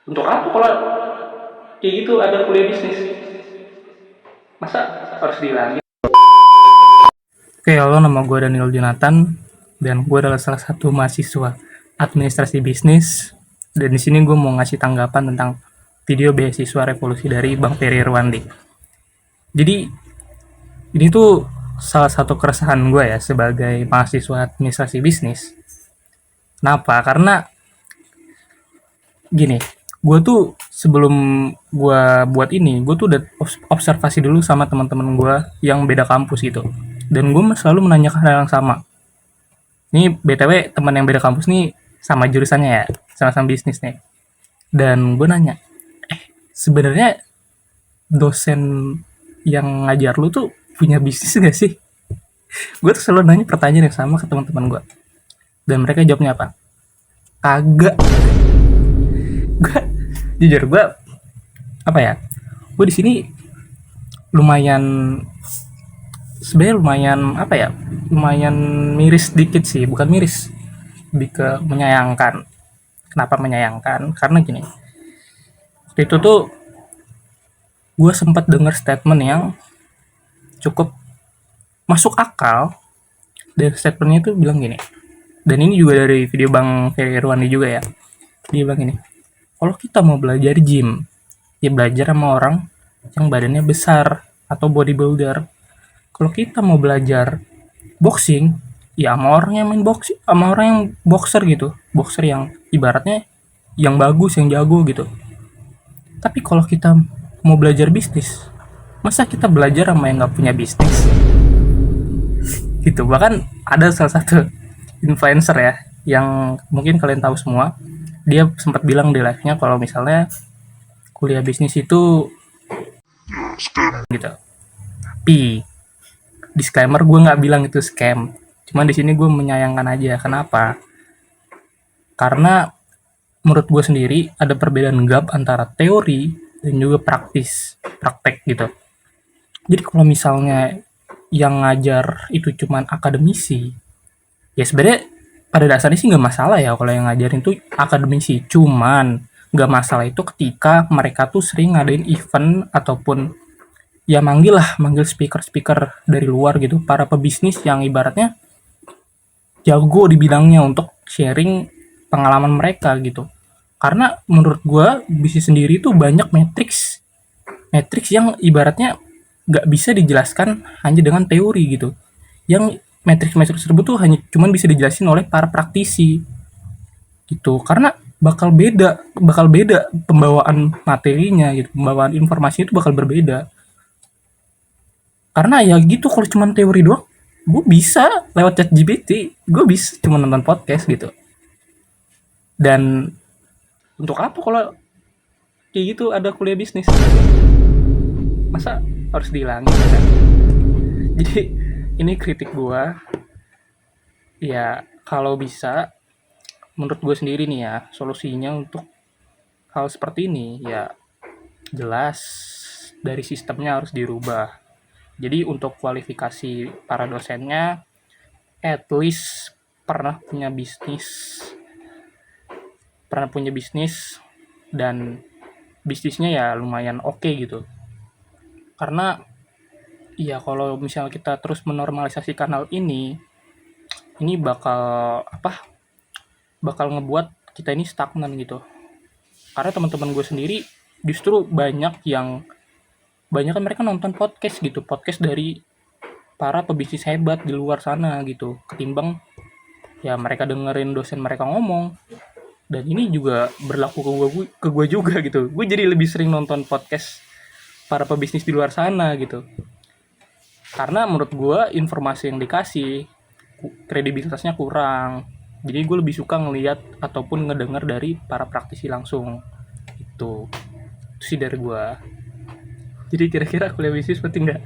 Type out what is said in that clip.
Untuk apa kalau kayak gitu ada kuliah bisnis? Masa harus dihilangin? Oke, halo, nama gue Daniel Jonathan dan gue adalah salah satu mahasiswa administrasi bisnis. Dan di sini gue mau ngasih tanggapan tentang video beasiswa revolusi dari Bang Ferry Irwandi. Jadi ini tuh salah satu keresahan gue ya sebagai mahasiswa administrasi bisnis. Kenapa? Karena gini, gue tuh sebelum gue buat ini, gue tuh udah observasi dulu sama teman-teman gue yang beda kampus gitu. Dan gue selalu menanyakan hal yang sama. Ini BTW teman yang beda kampus nih sama jurusannya ya, sama-sama bisnis nih. Dan gue nanya, sebenarnya dosen yang ngajar lu tuh punya bisnis gak sih? Gue tuh selalu nanya pertanyaan yang sama ke teman-teman gue. Dan mereka jawabnya apa? Kagak. Gue jujur gue apa ya? Gue di sini lumayan sebenarnya lumayan apa ya? Lumayan miris dikit sih, bukan miris, lebih ke menyayangkan. Kenapa menyayangkan? Karena gini, waktu itu tuh gue sempat dengar statement yang cukup masuk akal. Dan statementnya itu bilang gini, dan ini juga dari video Bang Ferry Irwandi juga ya, dia bilang gini, kalau kita mau belajar gym ya belajar sama orang yang badannya besar atau bodybuilder. Kalau kita mau belajar boxing ya sama orang yang main boxing, sama orang yang boxer gitu, boxer yang ibaratnya yang bagus, yang jago gitu. Tapi kalau kita mau belajar bisnis, masa kita belajar sama yang nggak punya bisnis gitu. Bahkan ada salah satu influencer ya yang mungkin kalian tahu semua, dia sempat bilang di live nya kalau misalnya kuliah bisnis itu gitu. Tapi disclaimer, gue nggak bilang itu scam, cuman di sini gue menyayangkan aja. Kenapa? Karena menurut gue sendiri ada perbedaan gap antara teori dan juga praktek gitu. Jadi kalau misalnya yang ngajar itu cuman akademisi, ya sebenarnya pada dasarnya sih nggak masalah ya kalau yang ngajarin tuh akademisi. Cuman nggak masalah itu ketika mereka tuh sering ngadain event ataupun ya manggil speaker-speaker dari luar gitu, para pebisnis yang ibaratnya jago di bidangnya untuk sharing pengalaman mereka gitu. Karena menurut gue bisnis sendiri tuh banyak matriks yang ibaratnya nggak bisa dijelaskan hanya dengan teori gitu. Yang matriks tersebut tuh hanya cuman bisa dijelasin oleh para praktisi gitu. Karena bakal beda pembawaan materinya gitu, pembawaan informasi itu bakal berbeda. Karena ya gitu, kalau cuman teori doang gue bisa lewat chat GPT, gue bisa cuma nonton podcast gitu. Dan untuk apa kalau kayak gitu ada kuliah bisnis? Masa harus dihilangin kan? Jadi ini kritik gue ya, kalau bisa menurut gue sendiri nih ya, solusinya untuk hal seperti ini ya jelas dari sistemnya harus dirubah. Jadi untuk kualifikasi para dosennya at least pernah punya bisnis dan bisnisnya ya lumayan oke gitu. Karena ya kalau misalnya kita terus menormalisasikan hal ini bakal ngebuat kita ini stagnan gitu. Karena teman-teman gue sendiri justru banyak kan mereka nonton podcast gitu, podcast dari para pebisnis hebat di luar sana gitu, ketimbang ya mereka dengerin dosen mereka ngomong. Dan ini juga berlaku ke gue juga gitu. Gue jadi lebih sering nonton podcast para pebisnis di luar sana gitu. Karena menurut gue informasi yang dikasih kredibilitasnya kurang. Jadi gue lebih suka ngelihat ataupun ngedenger dari para praktisi langsung. Itu sih dari gue. Jadi kira-kira kuliah bisnis penting nggak?